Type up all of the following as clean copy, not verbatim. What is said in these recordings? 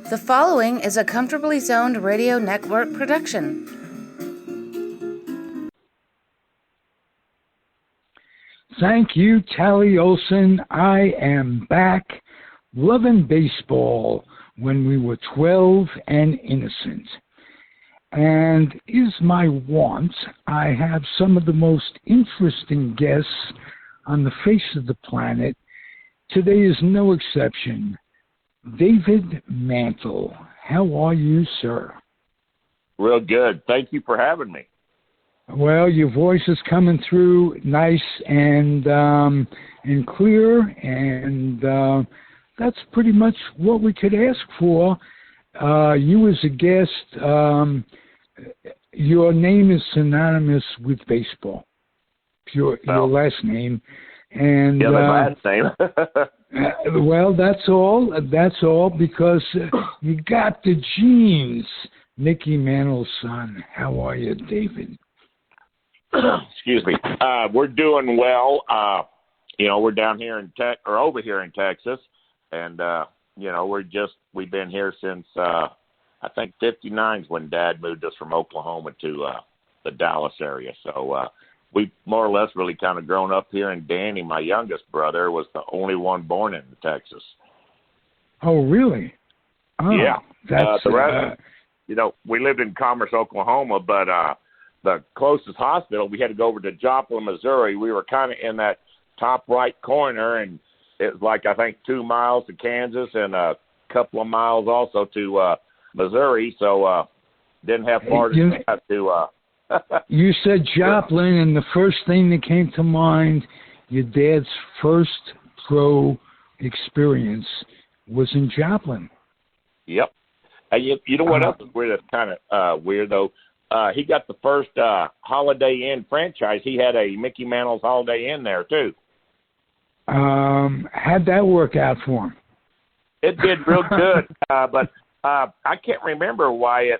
The following is a Comfortably Zoned Radio Network production. Thank you, Tally Olson. I am back, loving baseball when we were 12 and innocent. And is my want, I have some of the most interesting guests on the face of the planet. Today is no exception. David Mantle. How are you, sir? Real good. Thank you for having me. Well, your voice is coming through nice and clear, and that's pretty much what we could ask for. You as a guest, your name is synonymous with baseball. Your last name. And yeah, my last name. well, that's all, because you got the genes. Mickey Mantle's son. How are you, David? Excuse me. We're doing well. We're down here over here in Texas, and we've been here since I think '59 is when Dad moved us from Oklahoma to the Dallas area. So we more or less really kind of grown up here, and Danny, my youngest brother, was the only one born in Texas. Oh, really? Oh, yeah. That's the rest, we lived in Commerce, Oklahoma, but the closest hospital, we had to go over to Joplin, Missouri. We were kind of in that top right corner, and it was like, I think, 2 miles to Kansas and a couple of miles also to Missouri, so didn't have far to have to... You said Joplin, and the first thing that came to mind, your dad's first pro experience was in Joplin. Yep. You know what else is weird? That's kind of weird, though. He got the first Holiday Inn franchise. He had a Mickey Mantle's Holiday Inn there, too. How'd that work out for him? It did real good, but I can't remember why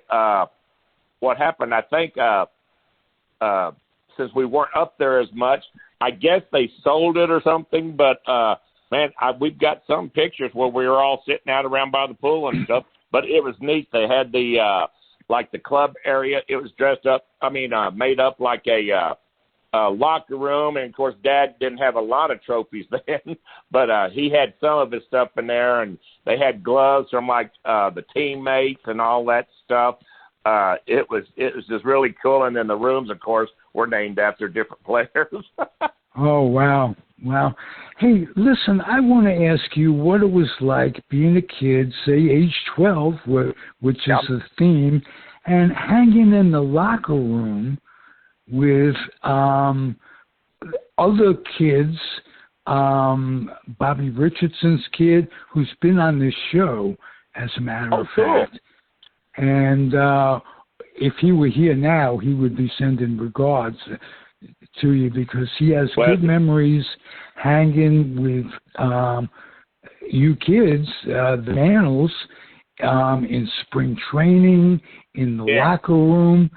what happened. I think since we weren't up there as much, I guess they sold it or something. But, we've got some pictures where we were all sitting out around by the pool and stuff. But it was neat. They had the the club area. It was made up like a locker room. And, of course, Dad didn't have a lot of trophies then. But he had some of his stuff in there. And they had gloves from, the teammates and all that stuff. It was just really cool, and then the rooms, of course, were named after different players. Oh, wow. Hey, listen, I want to ask you what it was like being a kid, say age 12, which is the theme, and hanging in the locker room with other kids, Bobby Richardson's kid, who's been on this show, as a matter of fact. And if he were here now, he would be sending regards to you, because he has good memories hanging with you kids, the Mantles, in spring training, in the locker room.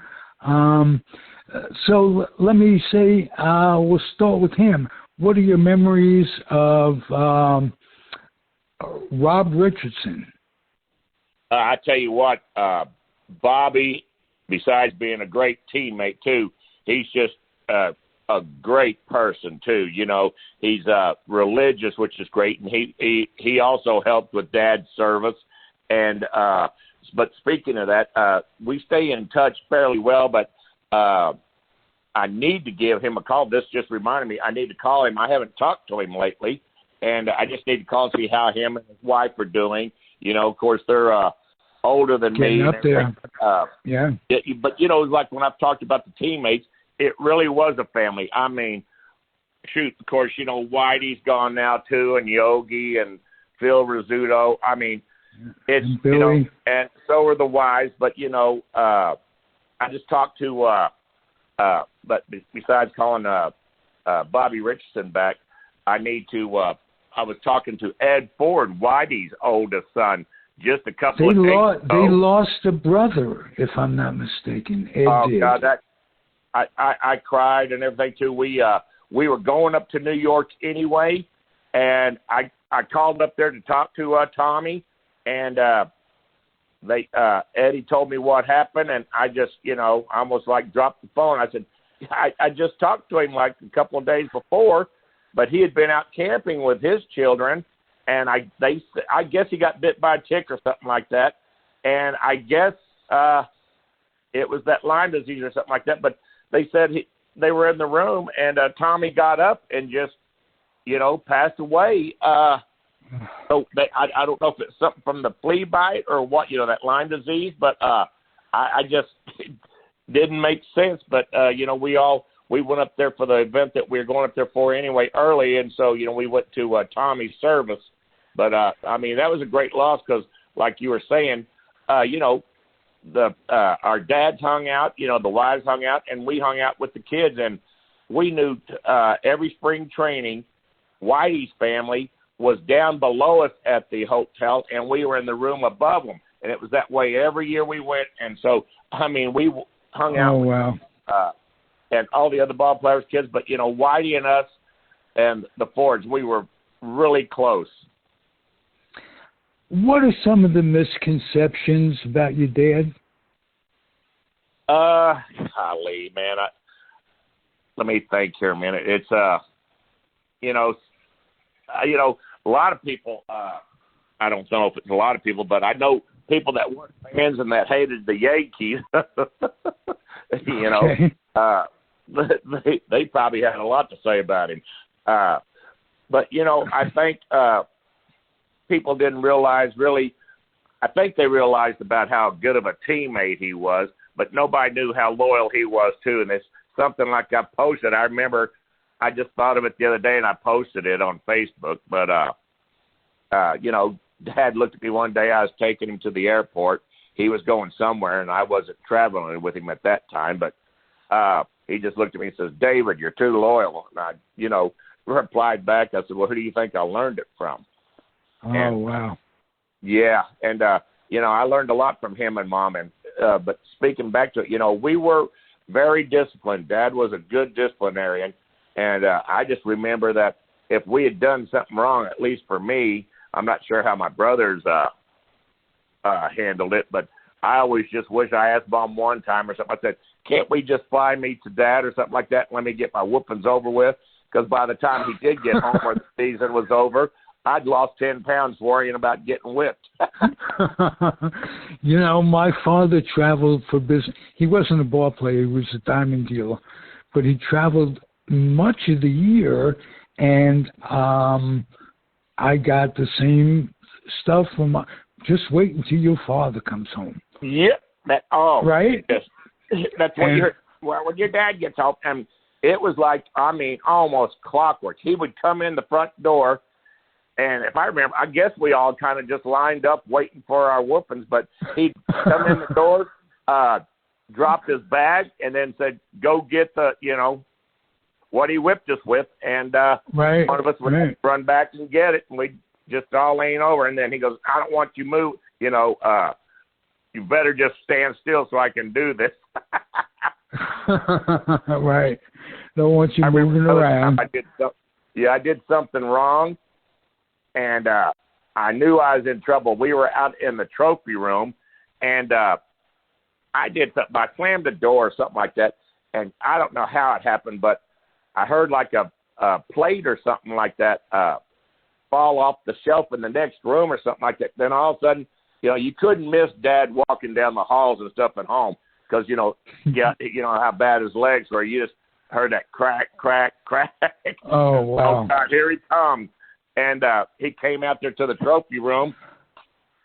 So let me say, we'll start with him. What are your memories of Rob Richardson? I tell you what, Bobby, besides being a great teammate, too, he's just a great person, too. He's religious, which is great, and he also helped with Dad's service. And but speaking of that, we stay in touch fairly well, but I need to give him a call. This just reminded me, I need to call him. I haven't talked to him lately, and I just need to call and see how him and his wife are doing. Of course, they're older than me. Up there. Yeah. But, like when I've talked about the teammates, it really was a family. I mean, of course, Whitey's gone now, too, and Yogi and Phil Rizzuto. I mean, it's, and Billy. And so are the wives. But, I just talked to, but besides calling Bobby Richardson back, I need to, I was talking to Ed Ford, Whitey's oldest son, just a couple of days ago. They lost a brother, if I'm not mistaken. Ed did. God, I cried and everything too. We were going up to New York anyway, and I called up there to talk to Tommy, and Eddie told me what happened, and I just, almost like dropped the phone. I said, I just talked to him like a couple of days before, but he had been out camping with his children, and I guess he got bit by a tick or something like that, and I guess it was that Lyme disease or something like that. But they said they were in the room, and Tommy got up and just, passed away. So I don't know if it's something from the flea bite or what, that Lyme disease, but I just didn't make sense. But we went up there for the event that we were going up there for anyway early, and so we went to Tommy's service. But that was a great loss because, like you were saying, our dads hung out, the wives hung out, and we hung out with the kids, and we knew every spring training, Whitey's family was down below us at the hotel, and we were in the room above them. And it was that way every year we went. And so, we hung out with, and all the other ball players' kids. But, Whitey and us and the Fords, we were really close. What are some of the misconceptions about your dad? Golly, man. Let me think here a minute. It's, a lot of people, I don't know if it's a lot of people, but I know people that weren't fans and that hated the Yankees. They probably had a lot to say about him. But, I think people didn't realize really, I think they realized about how good of a teammate he was, but nobody knew how loyal he was, too. And it's something like I posted. I remember I just thought of it the other day, and I posted it on Facebook. But, Dad looked at me one day. I was taking him to the airport. He was going somewhere, and I wasn't traveling with him at that time. But he just looked at me and says, "David, you're too loyal." And I, replied back. I said, "Well, who do you think I learned it from?" Wow. Yeah, and, I learned a lot from him and Mom. And but speaking back to it, we were very disciplined. Dad was a good disciplinarian. And I just remember that if we had done something wrong, at least for me, I'm not sure how my brothers handled it, but I always just wish I asked Mom one time or something. I said, "Can't we just fly me to Dad or something like that and let me get my whoopings over with?" Because by the time he did get home or the season was over, I'd lost 10 pounds worrying about getting whipped. My father traveled for business. He wasn't a ball player. He was a diamond dealer. But he traveled much of the year, and I got the same stuff from just wait until your father comes home. Yep. Right? That's when your dad gets home. And it was like, almost clockwork. He would come in the front door, and if I remember, I guess we all kind of just lined up waiting for our whoopings, but he'd come in the door, dropped his bag, and then said, "Go get the, what he whipped us with," and one of us would run back and get it, and we'd just all lean over, and then he goes, "I don't want you move, you better just stand still so I can do this." Right. Don't want you moving around. I did something wrong, and I knew I was in trouble. We were out in the trophy room, and I did something. I slammed the door or something like that, and I don't know how it happened, but I heard like a plate or something like that fall off the shelf in the next room or something like that. Then all of a sudden, you couldn't miss Dad walking down the halls and stuff at home because, how bad his legs were. You just heard that crack, crack, crack. Oh, wow. Oh, God, here he comes. And he came out there to the trophy room,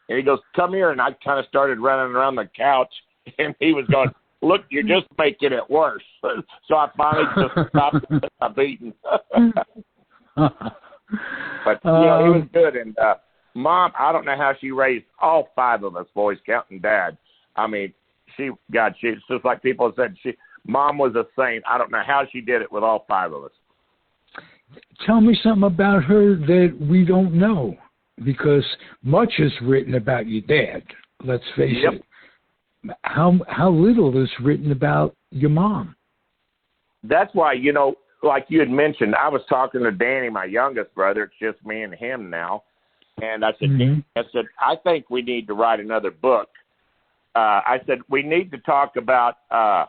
and he goes, "Come here." And I kind of started running around the couch, and he was going, "Look, you're just making it worse." So I finally just stopped my beating. But, he was good. And Mom, I don't know how she raised all 5 of us boys, counting Dad. It's just like people said, Mom was a saint. I don't know how she did it with all 5 of us. Tell me something about her that we don't know, because much is written about your dad. Let's face it. How little is written about your mom? That's why, like you had mentioned, I was talking to Danny, my youngest brother. It's just me and him now. And I said, I think we need to write another book I said, we need to talk about, Dad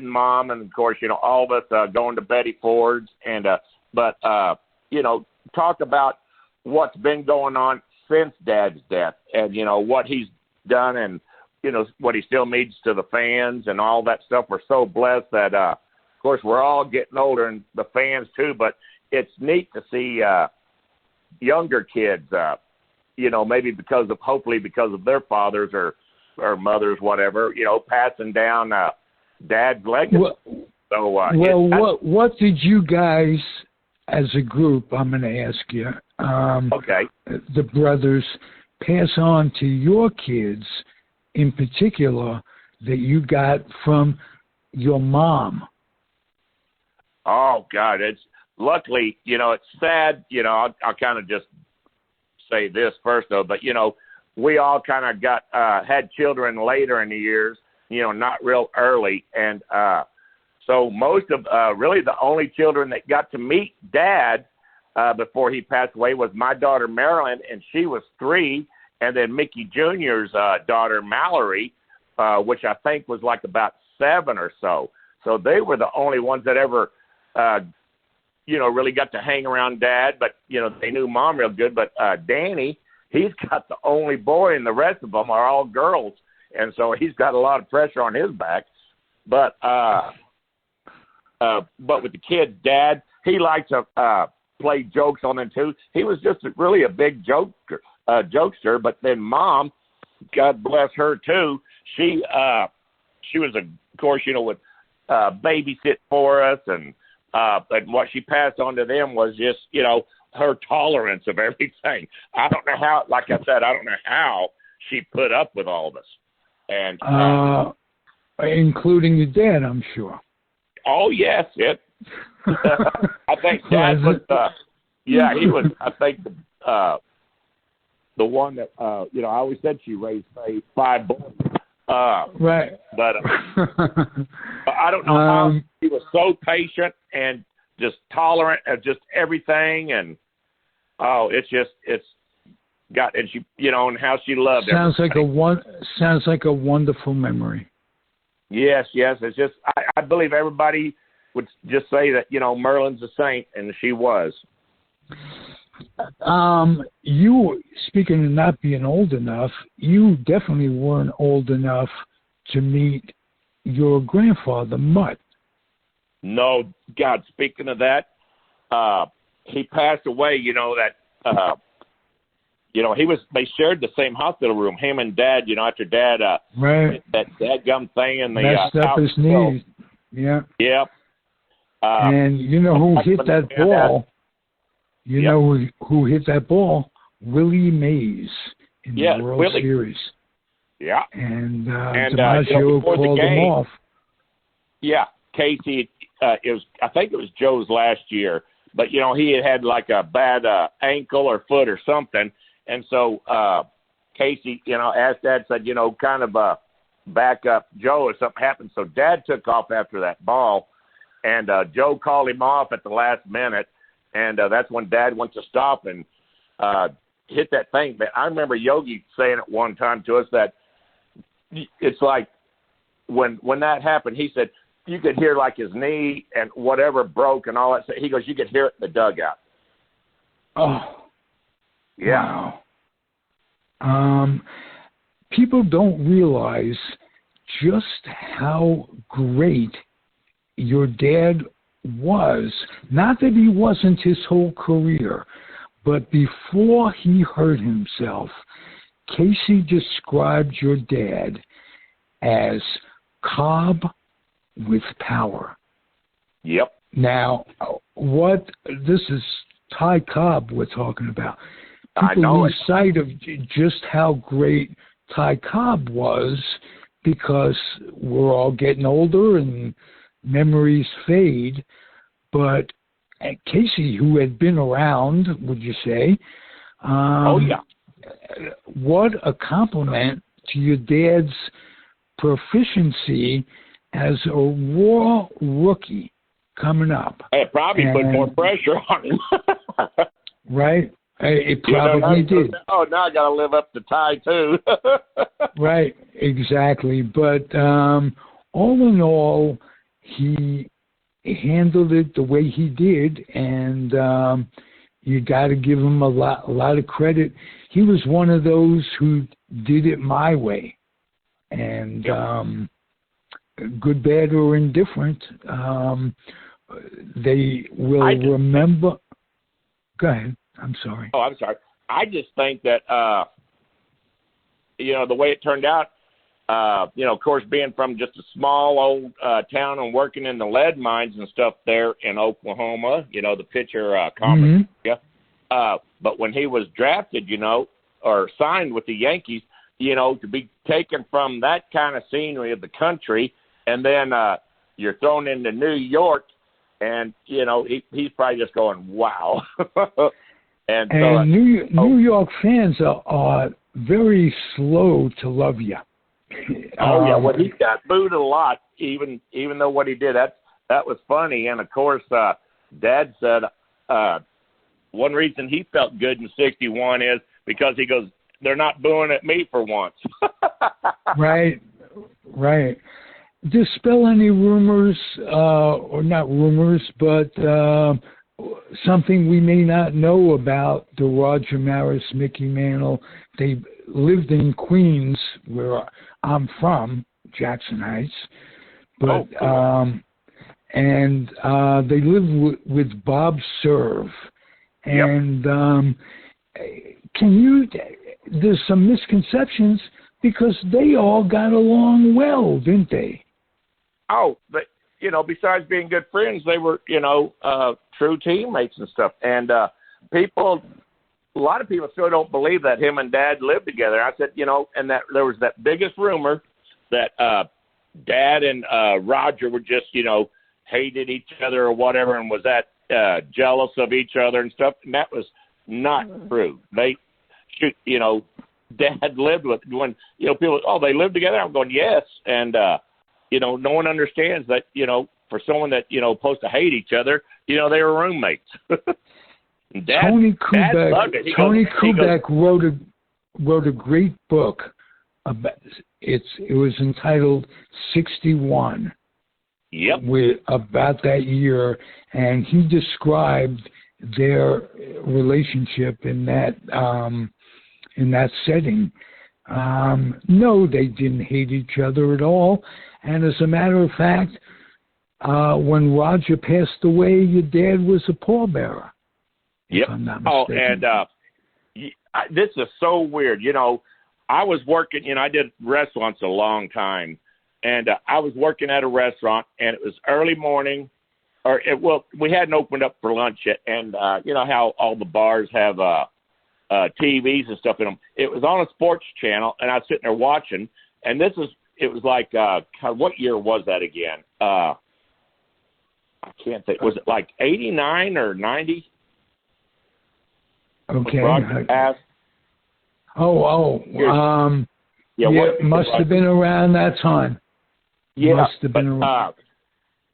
and Mom, and of course, all of us going to Betty Ford's, and but talk about what's been going on since Dad's death, and what he's done, and what he still means to the fans and all that stuff. We're so blessed that, of course, we're all getting older, and the fans too. But it's neat to see younger kids, maybe hopefully because of their fathers or mothers, whatever, passing down Dad's legacy. What did you guys, as a group, I'm going to ask you, okay, the brothers, pass on to your kids, in particular, that you got from your mom? Oh, God, it's luckily, it's sad, I'll kind of just say this first, though, but, we all kind of had children later in the years, not real early, and so most of, really the only children that got to meet Dad before he passed away was my daughter Marilyn, and she was 3, and then Mickey Jr.'s daughter Mallory, which I think was like about 7 or so. So they were the only ones that ever, really got to hang around Dad, but, they knew Mom real good. But Danny, he's got the only boy, and the rest of them are all girls, and so he's got a lot of pressure on his back. But with the kids, Dad, he liked to play jokes on them too. He was just really a big jokester. But then Mom, God bless her too. She was, of course, would babysit for us, and what she passed on to them was just, her tolerance of everything. I don't know how, like I said, I don't know how she put up with all of us, and including your dad, I'm sure. Oh yes, I think Dad was. He was. I think the one that I always said she raised 5 boys. Right. But I don't know how he was so patient and just tolerant of just everything, and it's got, and she, and how she loved everything. Sounds like a wonderful memory. Yes. It's just I believe everybody would just say that Merlin's a saint, and she was. You, speaking of not being old enough, you definitely weren't old enough to meet your grandfather, Mutt. No, God, speaking of that, he passed away, they shared the same hospital room, him and Dad, after Dad, right. That dadgum thing and the messed up his knees. Yeah. Yep. And you know who hit that ball? You know who hit that ball? Willie Mays in the World Series. Yeah. And DiMaggio called him off. Yeah. Casey, I think it was Joe's last year, but, he had like a bad ankle or foot or something. And so Casey, asked Dad, said, kind of back up Joe if something happened. So Dad took off after that ball, and Joe called him off at the last minute. And that's when Dad went to stop and hit that thing. But I remember Yogi saying at one time to us that it's like when that happened, he said you could hear like his knee and whatever broke and all that. He goes, you could hear it in the dugout. Oh, yeah. Wow. People don't realize just how great your dad was. Not that he wasn't his whole career, but before he hurt himself, Casey described your dad as Cobb with power. Yep. Now, this is Ty Cobb we're talking about. People lose sight of just how great Ty Cobb was because we're all getting older and memories fade. But Casey, who had been around, would you say? What a compliment to your dad's proficiency as a raw rookie coming up. It probably put more pressure on him. Right? It probably did. Oh, now I got to live up to Ty too. Right, exactly. But all in all, he handled it the way he did, and you got to give him a lot of credit. He was one of those who did it my way, and good, bad, or indifferent, they will remember. Go ahead. I'm sorry. Oh, I'm sorry. I just think that, the way it turned out, of course, being from just a small old town and working in the lead mines and stuff there in Oklahoma, the pitcher conference. Yeah. But when he was drafted, or signed with the Yankees, to be taken from that kind of scenery of the country, and then you're thrown into New York, and, he's probably just going, wow. And New York fans are very slow to love you. Oh yeah, well he got booed a lot, even though what he did that was funny. And of course, Dad said one reason he felt good in '61 is because he goes, they're not booing at me for once. Right. Dispel any rumors, or not rumors, but something we may not know about the Roger Maris, Mickey Mantle. They lived in Queens, where I'm from, Jackson Heights, but and they lived with Bob Serve, and there's some misconceptions because they all got along well, didn't they? Oh, but besides being good friends, they were true teammates and stuff. And a lot of people still don't believe that him and Dad lived together. I said, and that there was that biggest rumor that Dad and Roger were just, hated each other or whatever, and was that jealous of each other and stuff. And that was not true. They should, Dad lived with when people. Oh, they lived together. I'm going yes, and no one understands that. For someone that supposed to hate each other, they were roommates. Tony Kubek wrote a great book about it was entitled 61. Yep. About that year, and he described their relationship in that setting. No, they didn't hate each other at all, and as a matter of fact, when Roger passed away, your dad was a pallbearer. Yep. Oh, and this is so weird. I was working, I did restaurants a long time, and I was working at a restaurant, and it was early morning, we hadn't opened up for lunch yet, and how all the bars have TVs and stuff in them. It was on a sports channel, and I was sitting there watching, and it was like, what year was that again? I can't think. Was it like 89 or 90? Okay. Broadcast? It must have been around that time. Yeah, must have been around.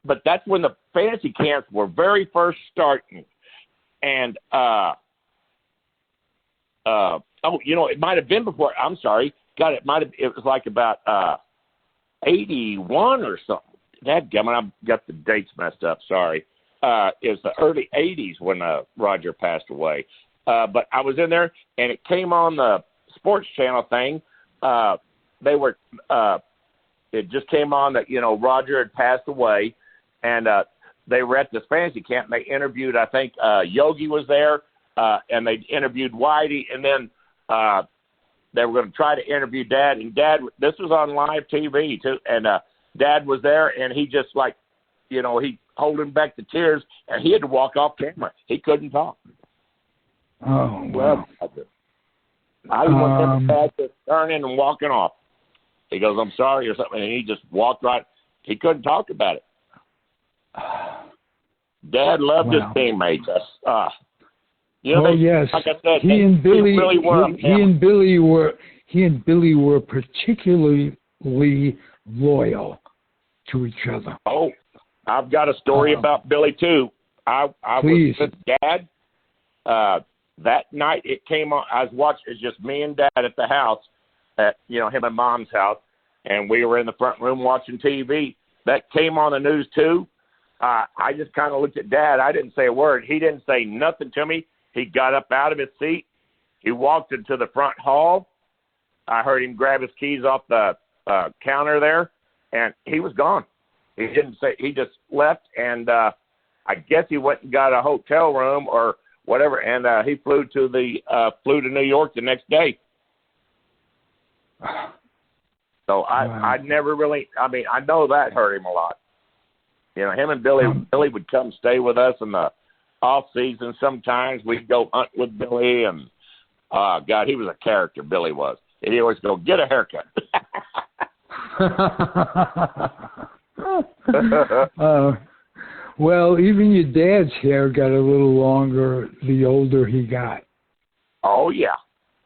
But that's when the fantasy camps were very first starting, and it might have been before. I'm sorry, it was like about 81 or something. Dadgummit, I've got the dates messed up. Sorry. It was the early 80s when Roger passed away. But I was in there, and it came on the sports channel thing. It just came on that, Roger had passed away, and they were at this fantasy camp, and they interviewed, I think, Yogi was there, and they interviewed Whitey, and then they were going to try to interview Dad, and Dad, this was on live TV, too, and Dad was there, and he just he holding back the tears, and he had to walk off camera. He couldn't talk. Oh, wow. I want Dad just turning and walking off. He goes, I'm sorry, or something, and he just walked right. He couldn't talk about it. Dad loved his teammates. Yes. Like I said, he and Billy were particularly loyal to each other. Oh, I've got a story about Billy too. I was with Dad. that night it came on. I was watching. It's just me and Dad at the house, at him and Mom's house, and we were in the front room watching TV. That came on the news too. I just kind of looked at Dad. I didn't say a word. He didn't say nothing to me. He got up out of his seat. He walked into the front hall. I heard him grab his keys off the counter there, and he was gone. He didn't say. He just left, and I guess he went and got a hotel room or whatever, and he flew to New York the next day. So I never really. I mean, I know that hurt him a lot. Him and Billy would come stay with us in the off season. Sometimes we'd go hunt with Billy, and God, he was a character. Billy was. And he always go get a haircut. Well, even your dad's hair got a little longer the older he got. Oh yeah,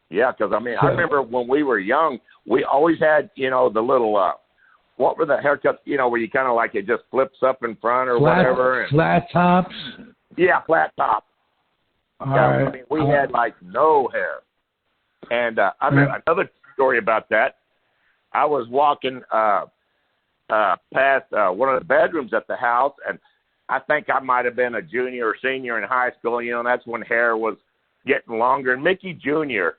because I remember when we were young, we always had the little. What were the haircuts, where you kind of like it just flips up in front or whatever? Flat tops? Yeah, flat top. Right. We had like no hair. And another story about that, I was walking past one of the bedrooms at the house, and I think I might have been a junior or senior in high school. That's when hair was getting longer. And Mickey Jr.,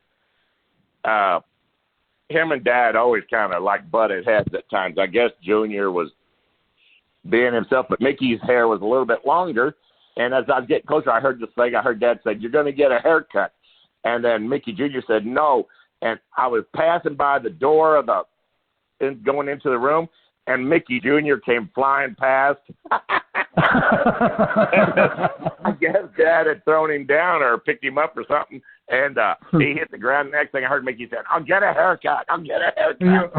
him and Dad always kind of like butted heads at times. I guess Junior was being himself, but Mickey's hair was a little bit longer. And as I was getting closer, I heard this thing. I heard Dad say, "You're going to get a haircut." And then Mickey Jr. said, "No." And I was passing by the door of going into the room, and Mickey Jr. came flying past. I guess Dad had thrown him down or picked him up or something, and he hit the ground. The next thing I heard Mickey said, "I'll get a haircut. I'll get a haircut."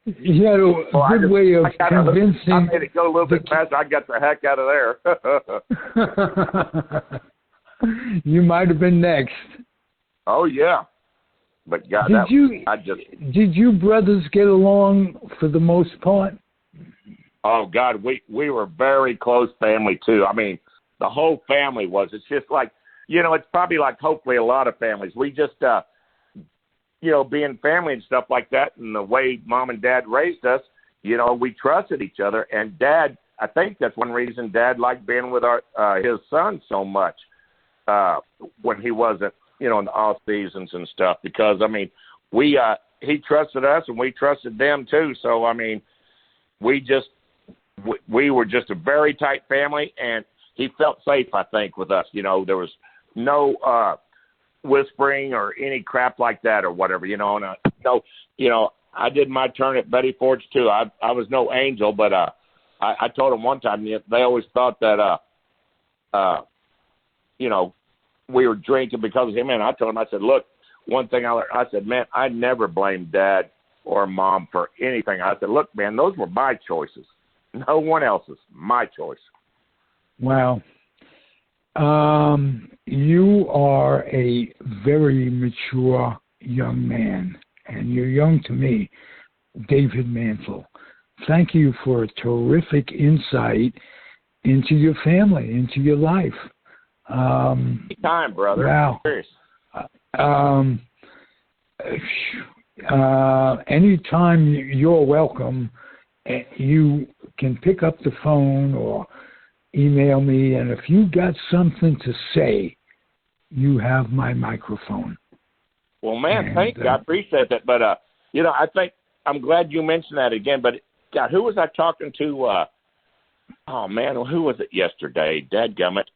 He had a good way of convincing. I made it go a little bit faster. I got the heck out of there. You might have been next. Oh yeah, but God, did you brothers get along for the most part? Oh God, we were very close family too. I mean, the whole family was. It's just like it's probably like hopefully a lot of families. We just being family and stuff like that, and the way Mom and Dad raised us, we trusted each other. And Dad, I think that's one reason Dad liked being with his son so much when he wasn't, in the off seasons and stuff, because he trusted us and we trusted them too. So we were just a very tight family, and he felt safe, I think, with us. There was no whispering or any crap like that or whatever. And I did my turn at Betty Ford's too. I was no angel, but I told them one time they always thought that we were drinking because of him. And I told him, I said, look, one thing I said, man, I never blamed Dad or Mom for anything. I said, look, man, those were my choices. No one else's. My choice. Wow. You are a very mature young man, and you're young to me, David Mantle. Thank you for a terrific insight into your family, into your life. Time, brother. Wow. Anytime you're welcome. You can pick up the phone or email me, and if you got something to say, you have my microphone. Well, man, thank you. I appreciate that. But, I think I'm glad you mentioned that again. But, God, who was I talking to? Who was it yesterday? Dadgummit.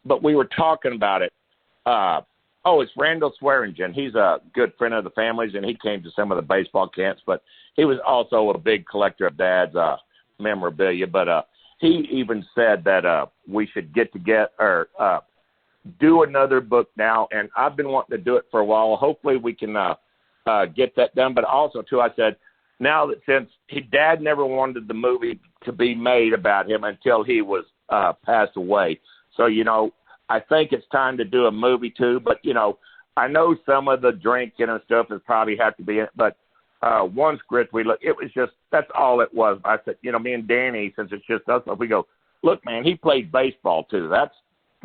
But we were talking about it. It's Randall Swearingen. He's a good friend of the family's, and he came to some of the baseball camps. But he was also a big collector of Dad's memorabilia. But he even said that we should get together or do another book now. And I've been wanting to do it for a while. Hopefully we can get that done. But also, too, I said, now that since Dad never wanted the movie to be made about him until he was passed away. So, I think it's time to do a movie too, but I know some of the drinking and stuff is probably have to be in it, but one script it was just, that's all it was. I said, me and Danny, since it's just us, we go, look, man, he played baseball too.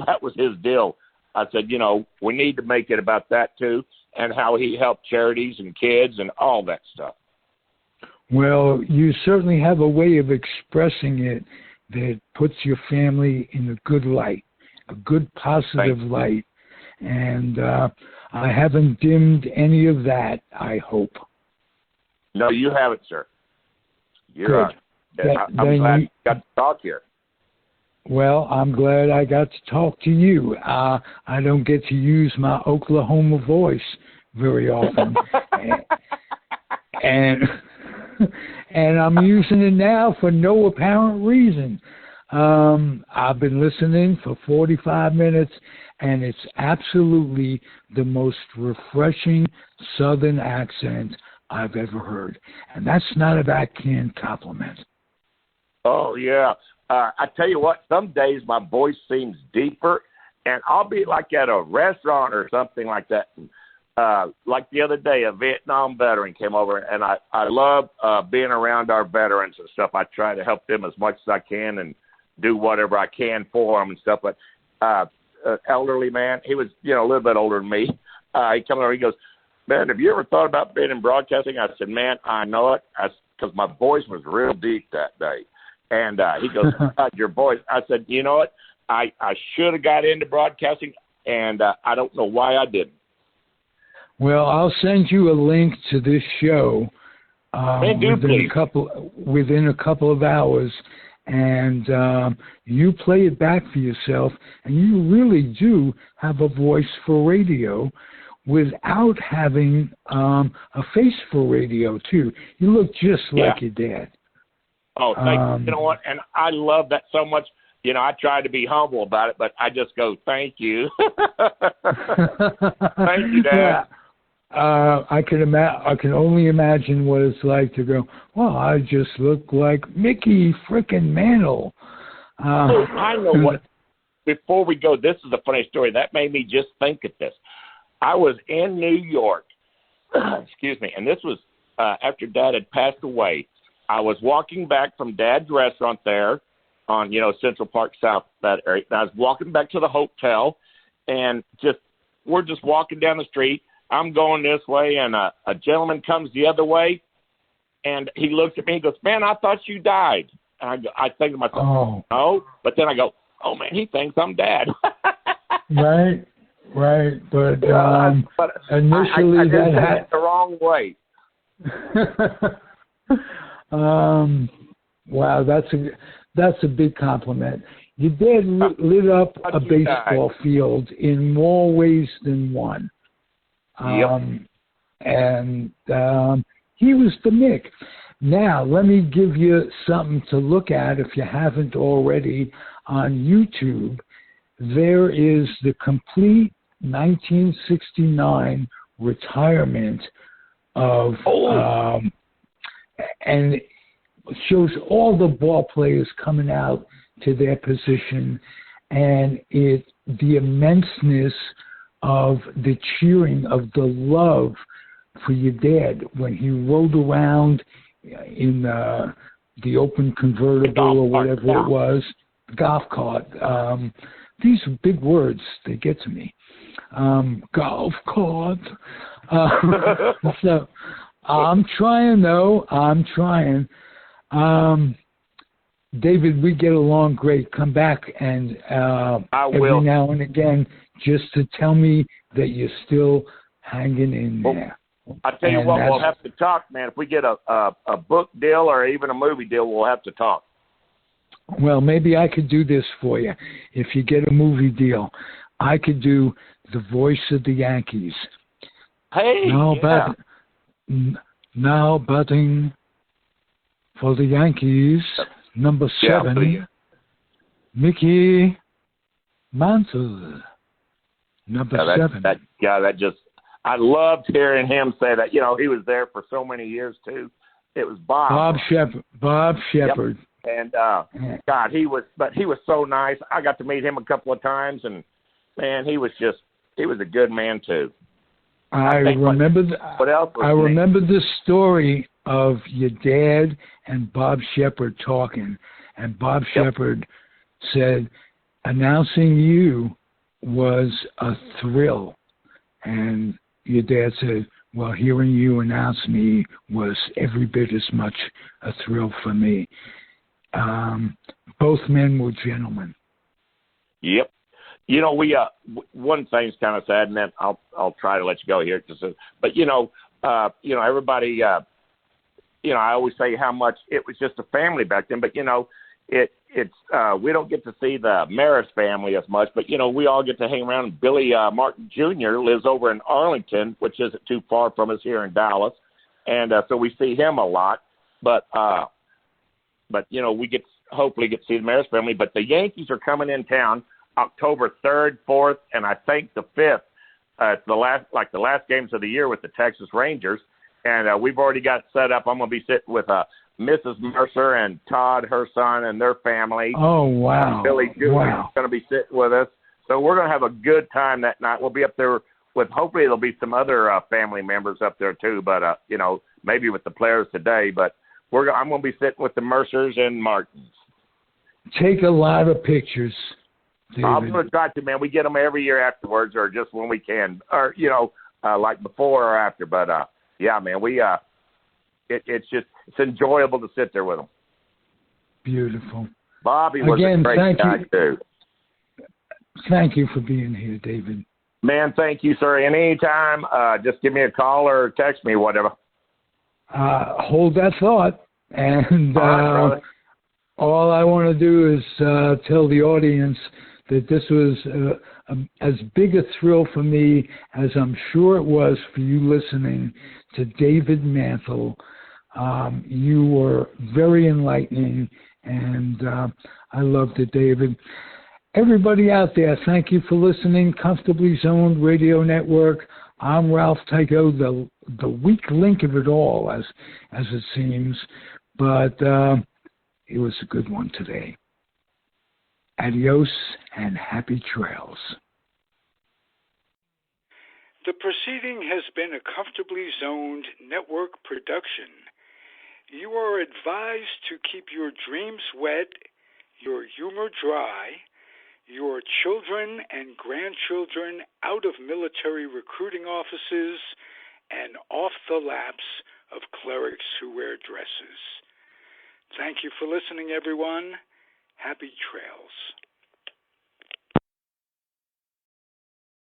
that was his deal. I said, you know, we need to make it about that too, and how he helped charities and kids and all that stuff. Well, you certainly have a way of expressing it that puts your family in a good light, a good positive light. And I haven't dimmed any of that, I hope. No, you haven't, sir. You're good. I'm glad you got to talk here. Well, I'm glad I got to talk to you. I don't get to use my Oklahoma voice very often. and I'm using it now for no apparent reason. I've been listening for 45 minutes, and it's absolutely the most refreshing Southern accent I've ever heard. And that's not a backhand compliment. Oh, yeah. I tell you what, some days my voice seems deeper, and I'll be like at a restaurant or something like that. Like the other day, a Vietnam veteran came over, and I love being around our veterans and stuff. I try to help them as much as I can and do whatever I can for them and stuff. But elderly man, he was, you know, a little bit older than me. He came over, he goes, man, have you ever thought about being in broadcasting? I said, man, I know it, because my voice was real deep that day. And he goes, your voice. I said, you know what? I should have got into broadcasting, and I don't know why I didn't. Well, I'll send you a link to this show within a couple of hours, and you play it back for yourself, and you really do have a voice for radio without having a face for radio, too. You look just like your dad. Oh, thank you. You know what? And I love that so much. You know, I try to be humble about it, but I just go, thank you. Thank you, Dad. Yeah. I can only imagine what it's like to go, well, I just look like Mickey frickin' Mantle. I know what. Before we go, this is a funny story. That made me just think of this. I was in New York, excuse me, and this was after Dad had passed away. I was walking back from Dad's restaurant there on, you know, Central Park South, that area. And I was walking back to the hotel, and we're just walking down the street. I'm going this way, and a gentleman comes the other way, and he looks at me and goes, man, I thought you died. And I think to myself, no. But then I go, oh, man, he thinks I'm Dad. Right. But initially I did it the wrong way. Wow, that's a big compliment. Your dad lit up a baseball field in more ways than one. And he was the Mick. Now, let me give you something to look at if you haven't already on YouTube. There is the complete 1969 retirement of and shows all the ball players coming out to their position, and the immenseness of the cheering, of the love for your dad when he rode around in the open convertible or whatever it was, golf cart. These are big words. They get to me. Golf cart. So I'm trying, though. David, we get along great. Come back and every now and again just to tell me that you're still hanging in there. I tell you what, we'll have to talk, man. If we get a book deal or even a movie deal, we'll have to talk. Well, maybe I could do this for you. If you get a movie deal, I could do the voice of the Yankees. Hey, now batting for the Yankees, number 7, Mickey Mantle, number 7. I loved hearing him say that. You know, he was there for so many years too. It was Bob Shepard. Yep. And God, he was so nice. I got to meet him a couple of times, and man, he was a good man too. I remember the story of your dad and Bob Shepard talking, and Bob Shepard said, announcing you was a thrill. And your dad said, well, hearing you announce me was every bit as much a thrill for me. Both men were gentlemen. Yep. We one thing's kind of sad, and then I'll try to let you go here. But everybody. I always say how much it was just a family back then. But it's we don't get to see the Maris family as much. But we all get to hang around. Billy Martin Jr. lives over in Arlington, which isn't too far from us here in Dallas, and so we see him a lot. But we hopefully get to see the Maris family. But the Yankees are coming in town October 3rd, 4th, and I think the 5th. It's the last games of the year with the Texas Rangers, and we've already got it set up. I'm going to be sitting with Mrs. Mercer and Todd, her son, and their family. Oh, wow. Billy Jr. is going to be sitting with us. So we're going to have a good time that night. We'll be up there with, hopefully there'll be some other family members up there too, but, maybe with the players today. But I'm going to be sitting with the Mercers and Martins. Take a lot of pictures, David. I'm going to try to, man. We get them every year afterwards, or just when we can, or like before or after. But yeah, man, it's enjoyable to sit there with them. Beautiful. Bobby was a great guy too. Thank you for being here, David. Man, thank you, sir. And anytime, just give me a call or text me, whatever. Hold that thought, and all I want to do is tell the audience that this was as big a thrill for me as I'm sure it was for you listening to David Mantle. You were very enlightening, and I loved it, David. Everybody out there, thank you for listening. Comfortably Zoned Radio Network. I'm Ralph Tycho, the weak link of it all, as it seems, but it was a good one today. Adios and happy trails. The proceeding has been a Comfortably Zoned Network production. You are advised to keep your dreams wet, your humor dry, your children and grandchildren out of military recruiting offices and off the laps of clerics who wear dresses. Thank you for listening, everyone. Happy trails.